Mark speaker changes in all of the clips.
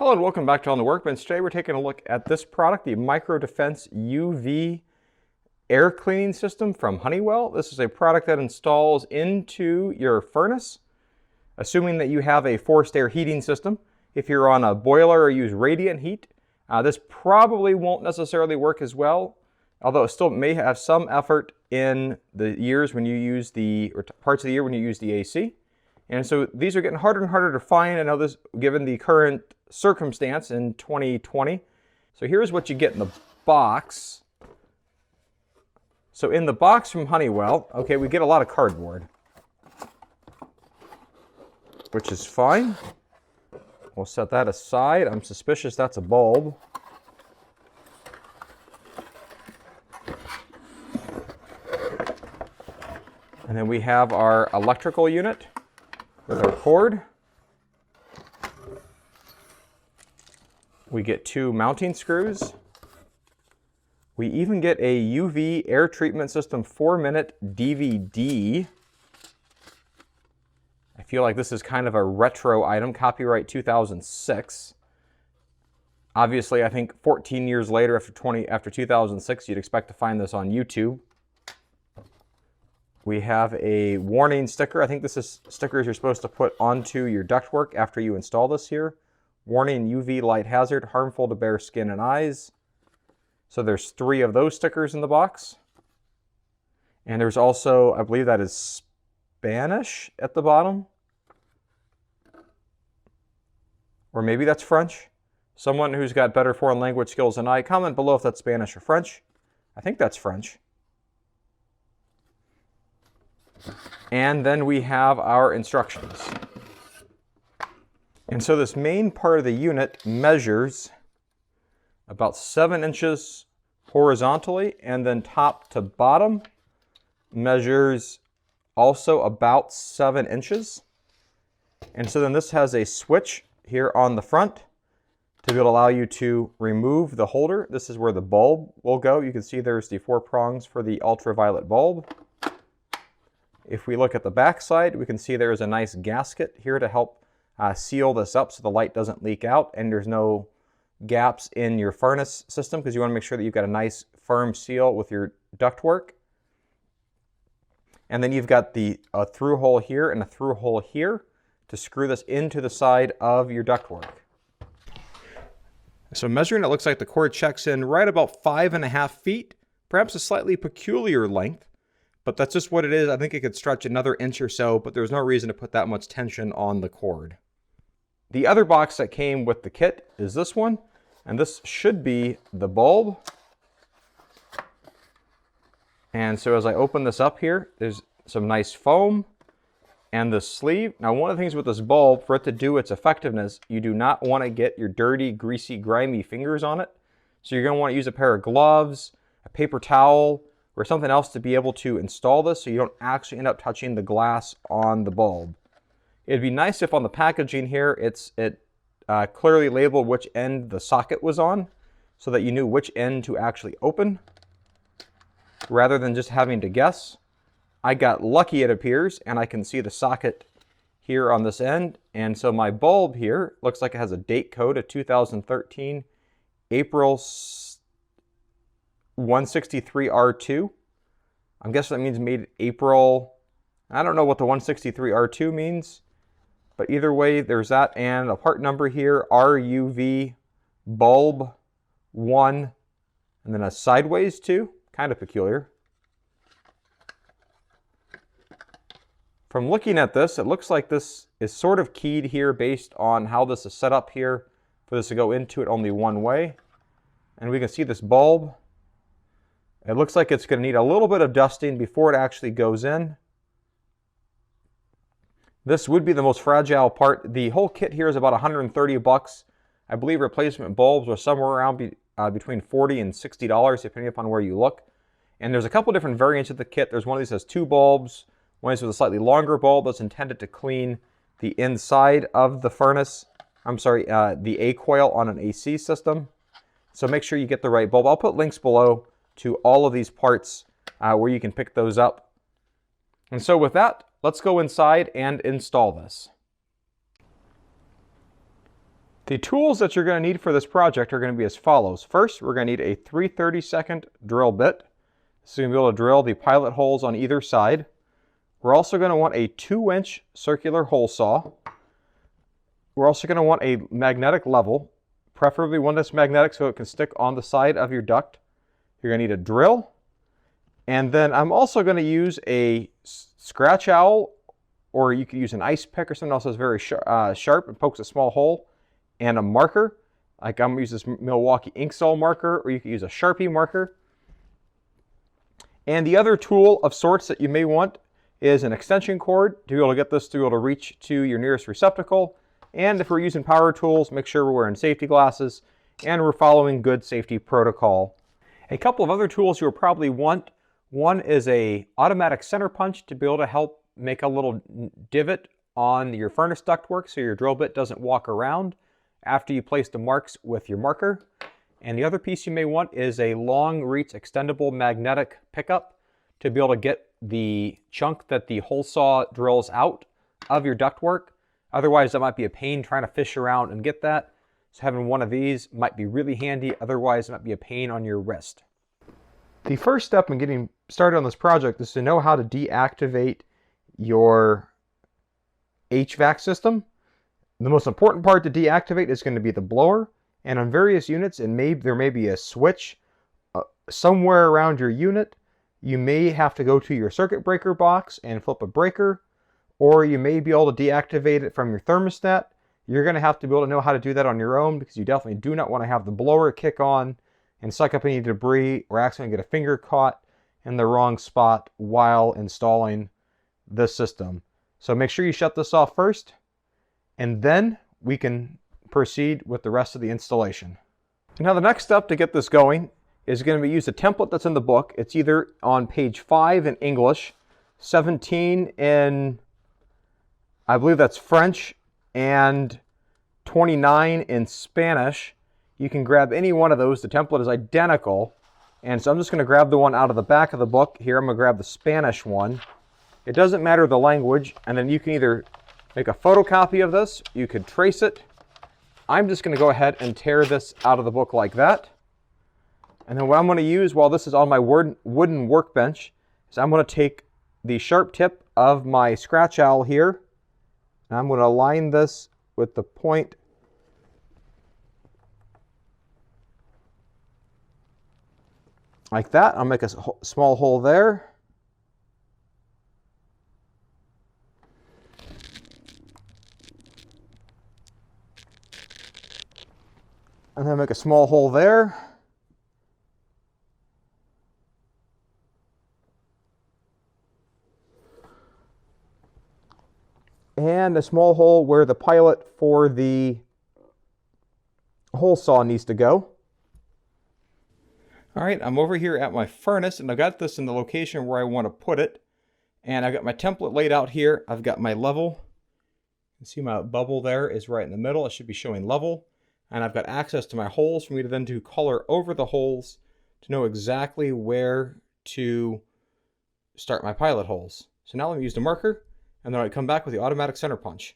Speaker 1: Hello and welcome back to On the Workbench. Today we're taking a look at this product, the Micro Defense UV air cleaning system from Honeywell. This is a product that installs into your furnace, assuming that you have a forced air heating system. If you're on a boiler or use radiant heat, this probably won't necessarily work as well, although it still may have some effort in the years when you use or parts of the year when you use the AC. And so these are getting harder and harder to find. I know this, given the current circumstance in 2020. So here's what you get in the box. So in the box from Honeywell, okay, we get a lot of cardboard, which is fine. We'll set that aside. I'm suspicious that's a bulb. And then we have our electrical unit with our cord. We get 2 mounting screws. We even get a UV air treatment system 4-minute DVD. I feel like this is kind of a retro item, copyright 2006. Obviously, I think 14 years later, after 2006, you'd expect to find this on YouTube. We have a warning sticker. I think this is stickers you're supposed to put onto your ductwork after you install this here. Warning: UV light hazard, harmful to bare skin and eyes. So there's 3 of those stickers in the box. And there's also, I believe that is Spanish at the bottom. Or maybe that's French. Someone who's got better foreign language skills than I, comment below if that's Spanish or French. I think that's French. And then we have our instructions. And so this main part of the unit measures about 7 inches horizontally, and then top to bottom measures also about 7 inches. And so then this has a switch here on the front to be able to allow you to remove the holder. This is where the bulb will go. You can see there's the 4 prongs for the ultraviolet bulb. If we look at the back side, we can see there's a nice gasket here to help seal this up so the light doesn't leak out and there's no gaps in your furnace system, because you want to make sure that you've got a nice firm seal with your ductwork. And then you've got a through hole here and a through hole here to screw this into the side of your ductwork. So measuring, it looks like the cord checks in right about 5.5 feet, perhaps a slightly peculiar length, but that's just what it is. I think it could stretch another inch or so, but there's no reason to put that much tension on the cord. The other box that came with the kit is this one, and this should be the bulb. And so as I open this up here, there's some nice foam and the sleeve. Now, one of the things with this bulb, for it to do its effectiveness, you do not want to get your dirty, greasy, grimy fingers on it. So you're going to want to use a pair of gloves, a paper towel, or something else to be able to install this so you don't actually end up touching the glass on the bulb. It'd be nice if on the packaging here it clearly labeled which end the socket was on so that you knew which end to actually open rather than just having to guess. I got lucky, it appears, and I can see the socket here on this end. And so my bulb here looks like it has a date code of 2013, April 163R2. I'm guessing that means made April. I don't know what the 163R2 means, but either way, there's that, and a part number here, RUV bulb 1, and then a sideways 2, kind of peculiar. From looking at this, it looks like this is sort of keyed here based on how this is set up here for this to go into it only one way. And we can see this bulb. It looks like it's going to need a little bit of dusting before it actually goes in. This would be the most fragile part. The whole kit here is about 130 bucks. I believe replacement bulbs are somewhere around between $40 and $60, depending upon where you look. And there's a couple different variants of the kit. There's one of these that has 2 bulbs. One is with a slightly longer bulb that's intended to clean the inside of the furnace. I'm sorry, the A coil on an AC system. So make sure you get the right bulb. I'll put links below to all of these parts where you can pick those up. And so with that, let's go inside and install this. The tools that you're going to need for this project are going to be as follows. First, we're going to need a 3/32 drill bit. This is going to be able to drill the pilot holes on either side. We're also going to want a 2-inch circular hole saw. We're also going to want a magnetic level, preferably one that's magnetic so it can stick on the side of your duct. You're going to need a drill. And then I'm also going to use a scratch owl, or you could use an ice pick or something else that's very sharp and pokes a small hole, and a marker. Like I'm going to use this Milwaukee Inksol marker, or you could use a Sharpie marker. And the other tool of sorts that you may want is an extension cord to be able to get this to be able to reach to your nearest receptacle. And if we're using power tools, make sure we're wearing safety glasses and we're following good safety protocol. A couple of other tools you'll probably want. One is a automatic center punch to be able to help make a little divot on your furnace ductwork so your drill bit doesn't walk around after you place the marks with your marker. And the other piece you may want is a long reach extendable magnetic pickup to be able to get the chunk that the hole saw drills out of your ductwork. Otherwise, that might be a pain trying to fish around and get that. So having one of these might be really handy. Otherwise, it might be a pain on your wrist. The first step in getting started on this project is to know how to deactivate your HVAC system. The most important part to deactivate is going to be the blower. And on various units, there may be a switch somewhere around your unit. You may have to go to your circuit breaker box and flip a breaker, or you may be able to deactivate it from your thermostat. You're going to have to be able to know how to do that on your own, because you definitely do not want to have the blower kick on and suck up any debris or accidentally get a finger caught in the wrong spot while installing this system. So make sure you shut this off first, and then we can proceed with the rest of the installation. Now the next step to get this going is going to be use a template that's in the book. It's either on page 5 in English, 17 in, I believe that's French, and 29 in Spanish. You can grab any one of those. The template is identical. And so I'm just going to grab the one out of the back of the book. Here I'm going to grab the Spanish one. It doesn't matter the language. And then you can either make a photocopy of this. You could trace it. I'm just going to go ahead and tear this out of the book like that. And then what I'm going to use while this is on my wooden workbench is I'm going to take the sharp tip of my scratch owl here. And I'm going to align this with the point like that. I'll make a small hole there. And then make a small hole there. And a small hole where the pilot for the hole saw needs to go. All right, I'm over here at my furnace, and I got this in the location where I want to put it. And I've got my template laid out here. I've got my level. You can see my bubble there is right in the middle. It should be showing level. And I've got access to my holes for me to then do color over the holes to know exactly where to start my pilot holes. So now let me use the marker, and then I come back with the automatic center punch.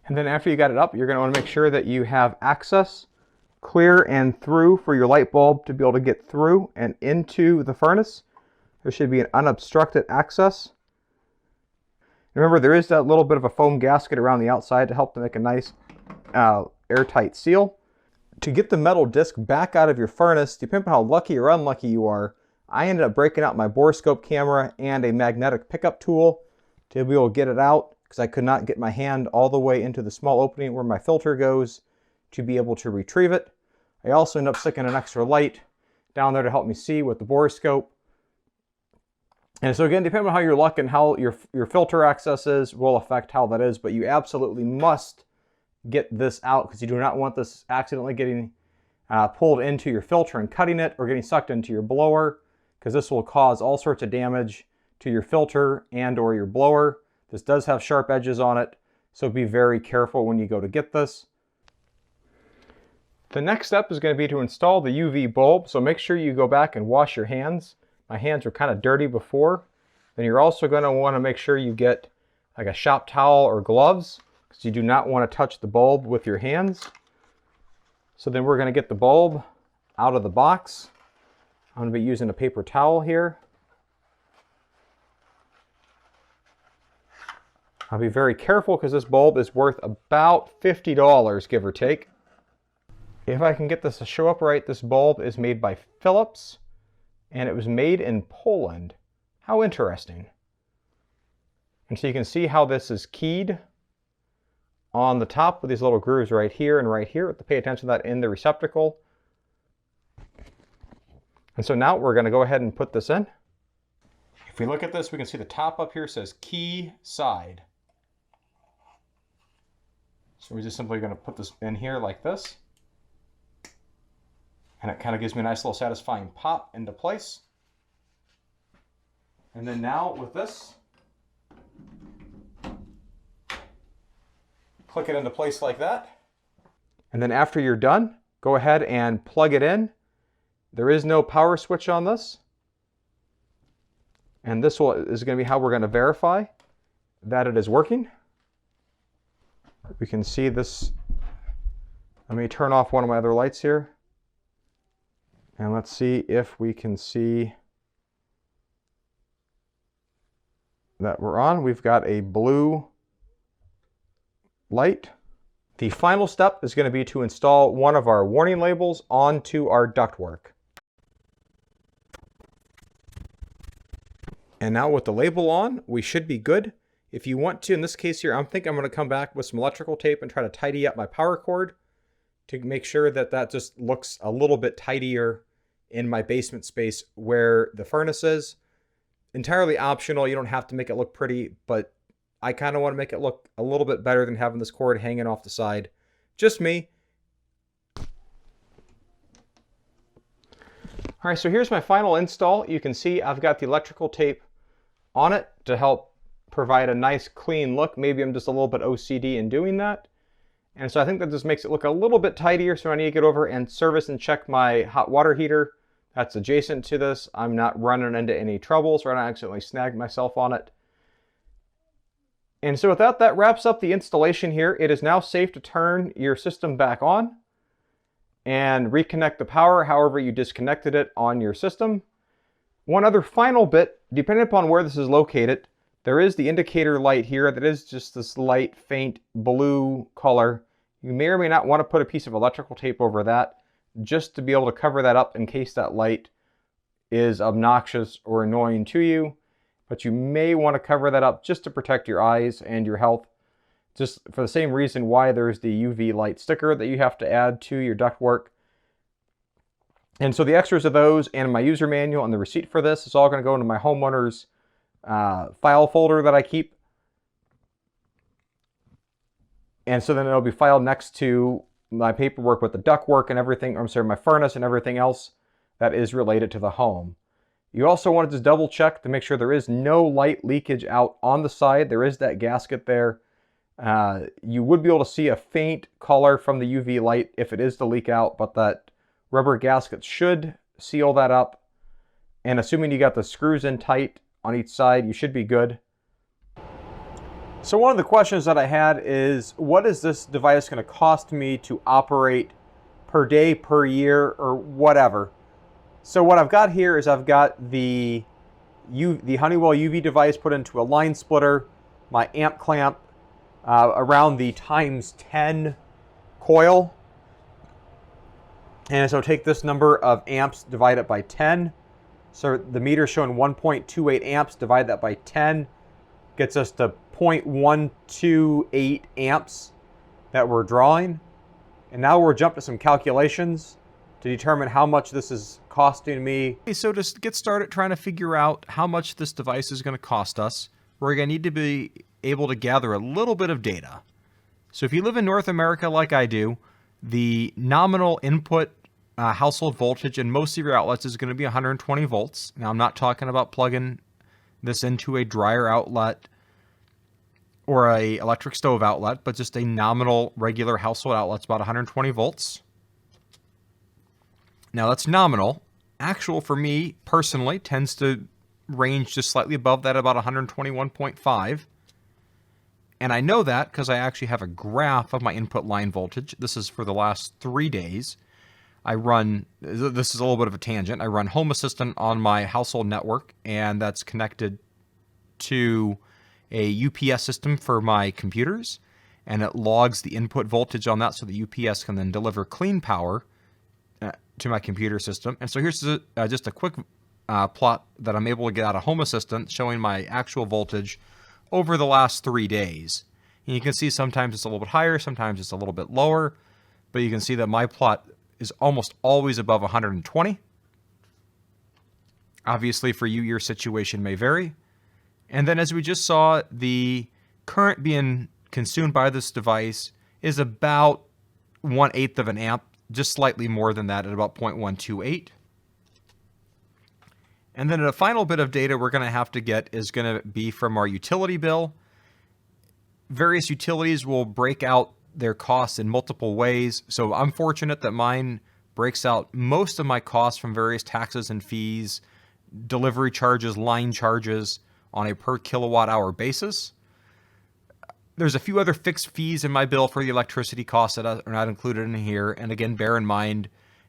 Speaker 1: And then after you got it up, you're going to want to make sure that you have access clear and through for your light bulb to be able to get through and into the furnace. There should be an unobstructed access. Remember, there is that little bit of a foam gasket around the outside to help to make a nice airtight seal. To get the metal disc back out of your furnace, depending on how lucky or unlucky you are, I ended up breaking out my borescope camera and a magnetic pickup tool to be able to get it out, because I could not get my hand all the way into the small opening where my filter goes to be able to retrieve it. I also ended up sticking an extra light down there to help me see with the borescope. And so again, depending on how your luck and how your filter access is will affect how that is, but you absolutely must get this out, because you do not want this accidentally getting pulled into your filter and cutting it, or getting sucked into your blower, because this will cause all sorts of damage to your filter and or your blower. This does have sharp edges on it, so be very careful when you go to get this. The next step is going to be to install the UV bulb, so make sure you go back and wash your hands. My hands were kind of dirty before. Then you're also going to want to make sure you get like a shop towel or gloves, because you do not want to touch the bulb with your hands. So then we're going to get the bulb out of the box. I'm going to be using a paper towel here. I'll be very careful because this bulb is worth about $50, give or take. If I can get this to show up right, this bulb is made by Philips, and it was made in Poland. How interesting. And so you can see how this is keyed on the top with these little grooves right here and right here. To pay attention to that in the receptacle. And so now we're going to go ahead and put this in. If we look at this, we can see the top up here says key side. So we're just simply going to put this in here like this. And it kind of gives me a nice little satisfying pop into place. And then now with this, click it into place like that. And then after you're done, go ahead and plug it in. There is no power switch on this. And this is going to be how we're going to verify that it is working. We can see this. Let me turn off one of my other lights here. And let's see if we can see that we're on. We've got a blue light. The final step is going to be to install one of our warning labels onto our ductwork. And now with the label on, we should be good. If you want to, in this case here, I'm going to come back with some electrical tape and try to tidy up my power cord to make sure that that just looks a little bit tidier in my basement space where the furnace is. Entirely optional, you don't have to make it look pretty, but I kind of want to make it look a little bit better than having this cord hanging off the side. Just me. All right, so here's my final install. You can see I've got the electrical tape on it to help provide a nice clean look. Maybe I'm just a little bit OCD in doing that. And so I think that this makes it look a little bit tidier, so I need to get over and service and check my hot water heater that's adjacent to this. I'm not running into any trouble, so I don't accidentally snag myself on it. And so with that, that wraps up the installation here. It is now safe to turn your system back on and reconnect the power however you disconnected it on your system. One other final bit, depending upon where this is located, there is the indicator light here that is just this light, faint blue color. You may or may not want to put a piece of electrical tape over that just to be able to cover that up in case that light is obnoxious or annoying to you. But you may want to cover that up just to protect your eyes and your health. Just for the same reason why there's the UV light sticker that you have to add to your ductwork. And so the extras of those and my user manual and the receipt for this is all going to go into my homeowner's file folder that I keep. And so then it'll be filed next to my paperwork with the ductwork and everything, I'm sorry, my furnace and everything else that is related to the home. You also want to just double check to make sure there is no light leakage out on the side. There is that gasket there. You would be able to see a faint color from the UV light if it is to leak out, but that rubber gasket should seal that up. And assuming you got the screws in tight on each side, you should be good. So one of the questions that I had is, what is this device going to cost me to operate per day, per year, or whatever? So what I've got here is I've got the Honeywell UV device put into a line splitter. my amp clamp around the ×10 coil. And so take this number of amps, divide it by 10. So the meter showing 1.28 amps, divide that by 10, gets us to 0.128 amps that we're drawing. And now we'll jump to some calculations to determine how much this is costing me. Okay, so to get started trying to figure out how much this device is going to cost us, we're going to need to be able to gather a little bit of data. So if you live in North America like I do, the nominal input household voltage in most of your outlets is going to be 120 volts. Now, I'm not talking about plugging this into a dryer outlet or a electric stove outlet, but just a nominal regular household outlet. It's about 120 volts. Now, that's nominal. Actual, for me personally, tends to range just slightly above that, about 121.5. And I know that because I actually have a graph of my input line voltage. This is for the last 3 days. I run, this is a little bit of a tangent, I run Home Assistant on my household network, and that's connected to a UPS system for my computers, and it logs the input voltage on that so the UPS can then deliver clean power to my computer system. And so here's just a quick plot that I'm able to get out of Home Assistant showing my actual voltage over the last 3 days. And you can see sometimes it's a little bit higher, sometimes it's a little bit lower, but you can see that my plot is almost always above 120. Obviously, for you, your situation may vary. And then as we just saw, the current being consumed by this device is about 1/8 of an amp, just slightly more than that at about 0.128. And then a final bit of data we're going to have to get is going to be from our utility bill. Various utilities will break out their costs in multiple ways. So I'm fortunate that mine breaks out most of my costs from various taxes and fees, delivery charges, line charges on a per kilowatt hour basis. There's a few other fixed fees in my bill for the electricity costs that are not included in here. And again, bear in mind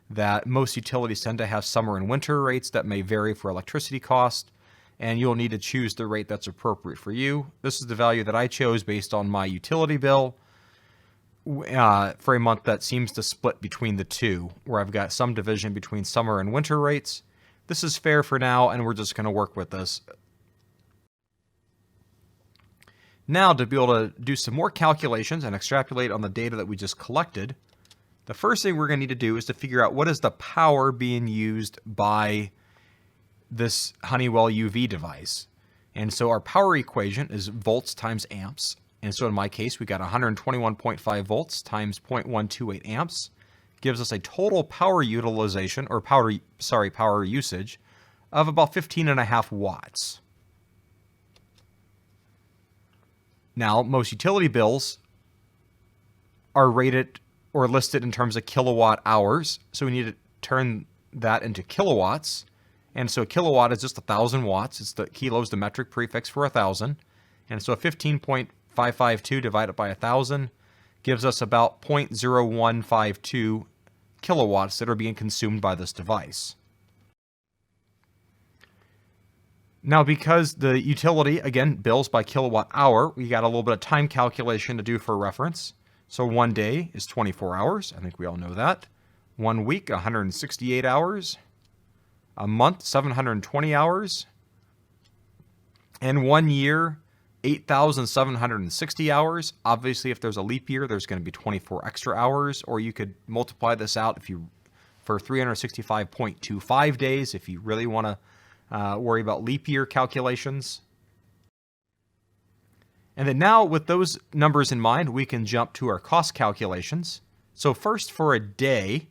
Speaker 1: that most utilities tend to have summer and winter rates that may vary for electricity cost, and you'll need to choose the rate that's appropriate for you. This is the value that I chose based on my utility bill for a month that seems to split between the two, where I've got some division between summer and winter rates. This is fair for now, and we're just going to work with this. Now, to be able to do some more calculations and extrapolate on the data that we just collected, the first thing we're going to need to do is to figure out what is the power being used by this Honeywell UV device. And so our power equation is volts times amps. And so in my case, we got 121.5 volts times 0.128 amps, gives us a total power utilization, or power usage, of about 15.5 watts. Now, most utility bills are rated or listed in terms of kilowatt hours, so we need to turn that into kilowatts. And so a kilowatt is just 1,000 watts. It's the kilos, the metric prefix for 1,000. And so 15.552 divided by 1,000 gives us about 0.0152 kilowatts that are being consumed by this device. Now, because the utility, again, bills by kilowatt hour, we got a little bit of time calculation to do for reference. So 1 day is 24 hours. I think we all know that. 1 week, 168 hours. A month, 720 hours. And 1 year, 8,760 hours. Obviously, if there's a leap year, there's going to be 24 extra hours. Or you could multiply this out for 365.25 days if you really want to worry about leap year calculations. And then now, with those numbers in mind, we can jump to our cost calculations. So first, for a day,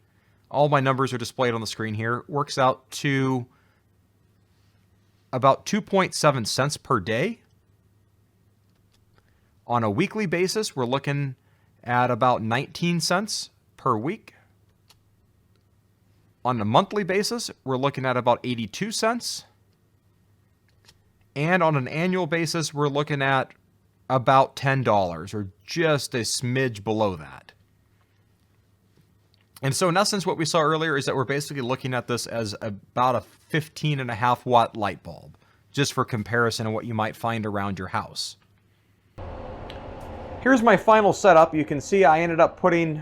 Speaker 1: all my numbers are displayed on the screen here, works out to about 2.7 cents per day. On a weekly basis, we're looking at about 19 cents per week. On a monthly basis, we're looking at about 82 cents. And on an annual basis, we're looking at about $10, or just a smidge below that. And so in essence, what we saw earlier is that we're basically looking at this as about a 15.5 watt light bulb, just for comparison of what you might find around your house. Here's my final setup. You can see I ended up putting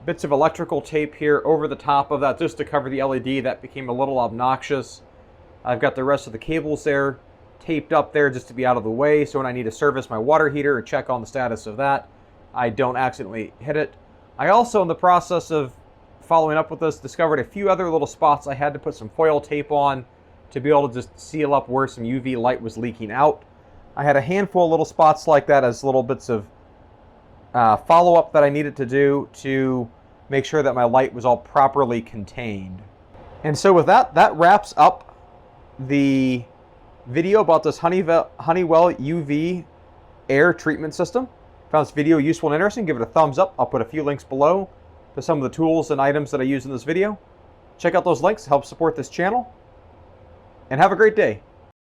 Speaker 1: bits of electrical tape here over the top of that just to cover the LED. That became a little obnoxious. I've got the rest of the cables there taped up there just to be out of the way, so when I need to service my water heater or check on the status of that, I don't accidentally hit it. I also, in the process of following up with this, discovered a few other little spots I had to put some foil tape on to be able to just seal up where some UV light was leaking out. I had a handful of little spots like that as little bits of follow-up that I needed to do to make sure that my light was all properly contained. And so with that, that wraps up the video about this Honeywell UV air treatment system. Found this video useful and interesting, give it a thumbs up. I'll put a few links below to some of the tools and items that I use in this video. Check out those links, help support this channel, and have a great day.